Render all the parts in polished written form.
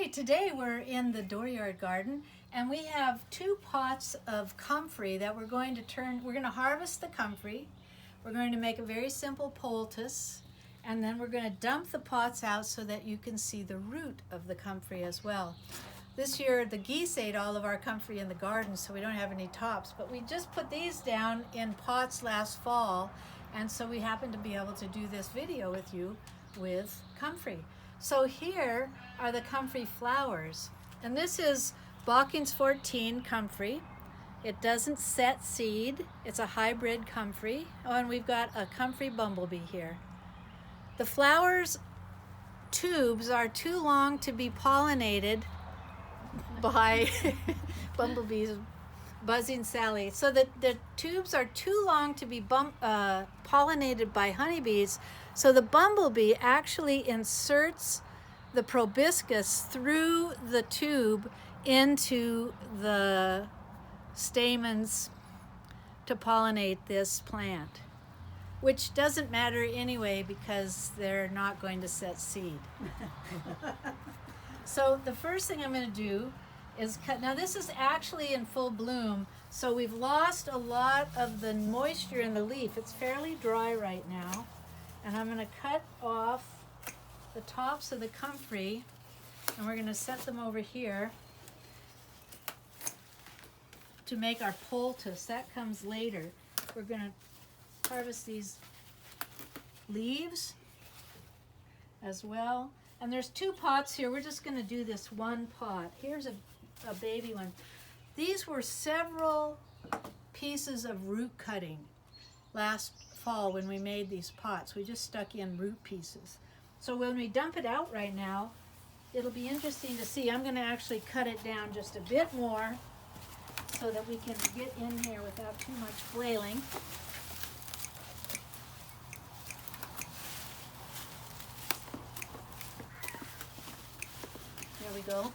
Okay, today we're in the dooryard garden and we have 2 pots of comfrey that we're going to harvest the comfrey. We're going to make a very simple poultice, and then we're going to dump the pots out so that you can see the root of the comfrey as well. This year the geese ate all of our comfrey in the garden, so we don't have any tops, but we just put these down in pots last fall, and so we happen to be able to do this video with you with comfrey. So here are the Comfrey Flowers, and this is Balkings 14 comfrey. It doesn't set seed. It's a hybrid comfrey. Oh, and we've got a comfrey bumblebee here. The flowers tubes are too long to be pollinated by bumblebees buzzing Sally. So the tubes are too long to be pollinated by honeybees. So the bumblebee actually inserts the proboscis through the tube into the stamens to pollinate this plant, which doesn't matter anyway because they're not going to set seed. So the first thing I'm going to do is cut. Now this is actually in full bloom, so we've lost a lot of the moisture in the leaf. It's fairly dry right now, and I'm going to cut off the tops of the comfrey, and we're going to set them over here to make our poultice. That comes later. We're going to harvest these leaves as well. And there's 2 pots here. We're just going to do this one pot. Here's a baby one. These were several pieces of root cutting last fall when we made these pots. We just stuck in root pieces. So when we dump it out right now, it'll be interesting to see. I'm going to actually cut it down just a bit more so that we can get in here without too much flailing. There we go.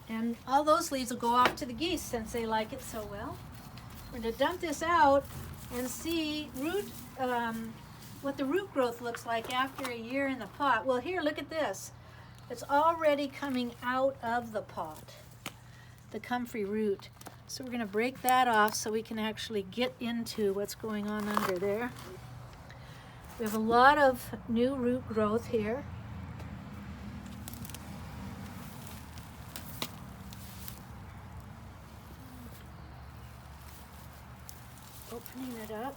And all those leaves will go off to the geese since they like it so well. We're going to dump this out and see what the root growth looks like after a year in the pot. Well, here, look at this. It's already coming out of the pot, the comfrey root. So we're going to break that off so we can actually get into what's going on under there. We have a lot of new root growth here. Opening it up.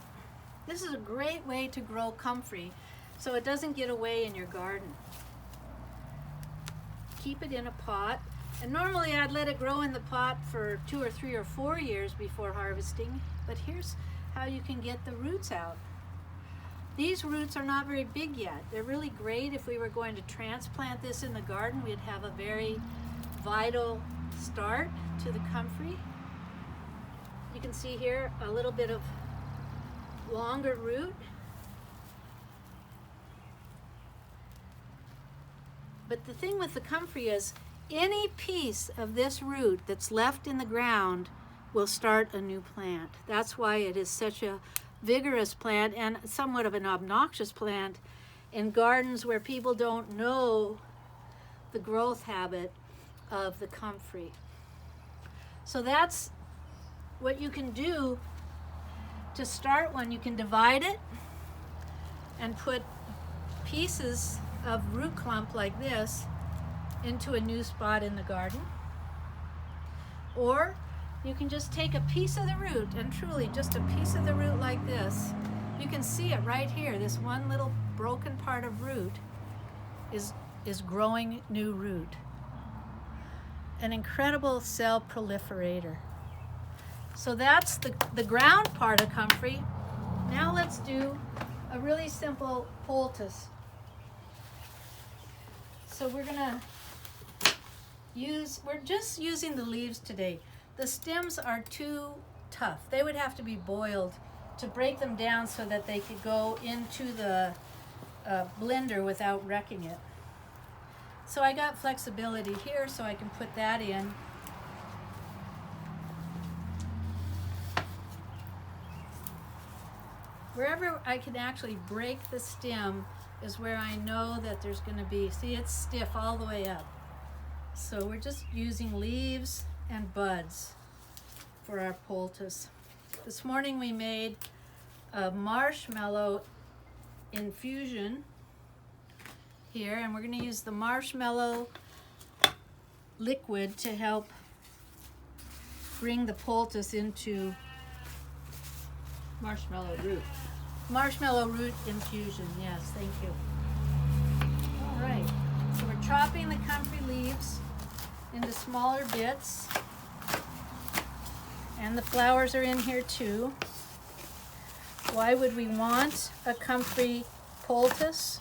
This is a great way to grow comfrey so it doesn't get away in your garden. Keep it in a pot, and normally I'd let it grow in the pot for 2 or 3 or 4 years before harvesting, but here's how you can get the roots out. These roots are not very big yet. They're really great. If we were going to transplant this in the garden, we'd have a very vital start to the comfrey. You can see here a little bit of longer root. But the thing with the comfrey is any piece of this root that's left in the ground will start a new plant. That's why it is such a vigorous plant and somewhat of an obnoxious plant in gardens where people don't know the growth habit of the comfrey. So that's what you can do to start one. You can divide it and put pieces of root clump like this into a new spot in the garden. Or you can just take a piece of the root, and truly just a piece of the root like this. You can see it right here. This one little broken part of root is growing new root. An incredible cell proliferator. So that's the ground part of comfrey. Now let's do a really simple poultice. So we're just using the leaves today. The stems are too tough. They would have to be boiled to break them down so that they could go into the blender without wrecking it. So I got flexibility here so I can put that in. Wherever I can actually break the stem is where I know that there's going to be, see, it's stiff all the way up. So we're just using leaves and buds for our poultice. This morning we made a marshmallow infusion here, and we're going to use the marshmallow liquid to help bring the poultice into marshmallow root. Marshmallow root infusion, yes, thank you. All right, so we're chopping the comfrey leaves into smaller bits, and the flowers are in here too. Why would we want a comfrey poultice?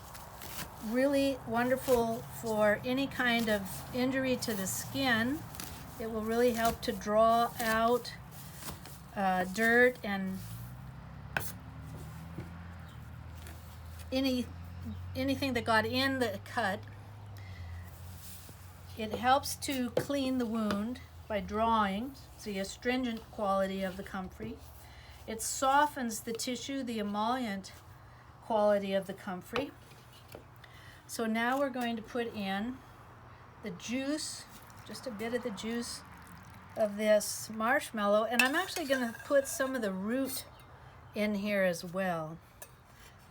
Really wonderful for any kind of injury to the skin. It will really help to draw out dirt and anything that got in the cut. It helps to clean the wound by drawing. It's the astringent quality of the comfrey. It softens the tissue, the emollient quality of the comfrey. So now we're going to put in the juice, just a bit of the juice of this marshmallow, and I'm actually going to put some of the root in here as well,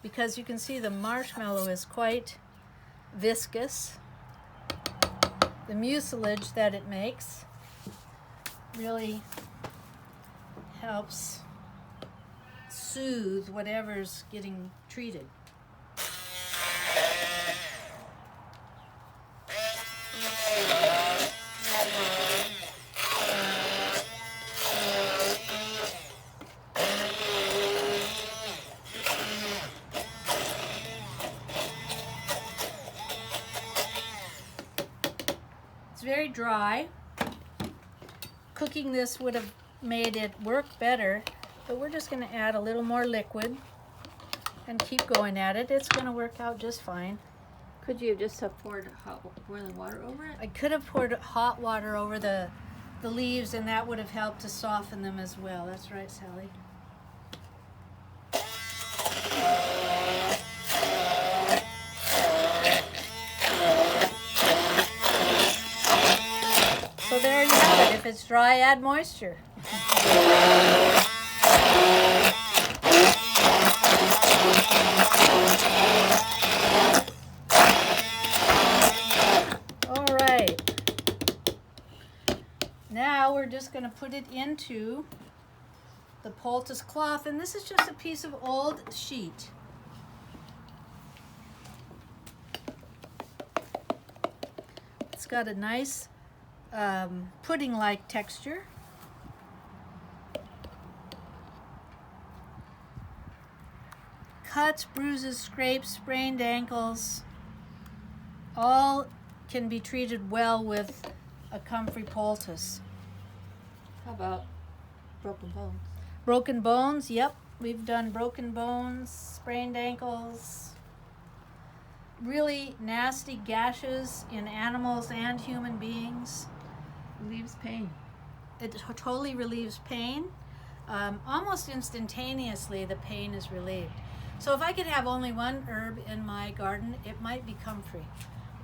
because you can see the marshmallow is quite viscous. The mucilage that it makes really helps soothe whatever's getting treated. It's very dry. Cooking this would have made it work better, but we're just going to add a little more liquid and keep going at it. It's going to work out just fine. Could you have just poured boiling water over it? I could have poured hot water over the leaves, and that would have helped to soften them as well. That's right, Sally. So there you have it. If it's dry, add moisture. All right. Now we're just going to put it into the poultice cloth, and this is just a piece of old sheet. It's got a nice pudding-like texture. Cuts, bruises, scrapes, sprained ankles, all can be treated well with a comfrey poultice. How about broken bones? Broken bones, yep. We've done broken bones, sprained ankles, really nasty gashes in animals and human beings. Relieves pain. It totally relieves pain. Almost instantaneously, the pain is relieved. So if I could have only one herb in my garden, it might be comfrey,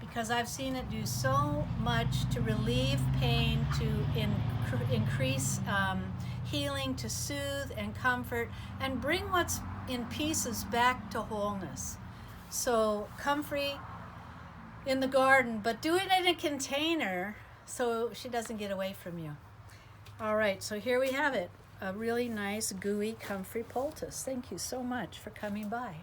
because I've seen it do so much to relieve pain, to increase healing, to soothe and comfort, and bring what's in pieces back to wholeness. So comfrey in the garden, but do it in a container so she doesn't get away from you. All right, so here we have it. A really nice, gooey, comfrey poultice. Thank you so much for coming by.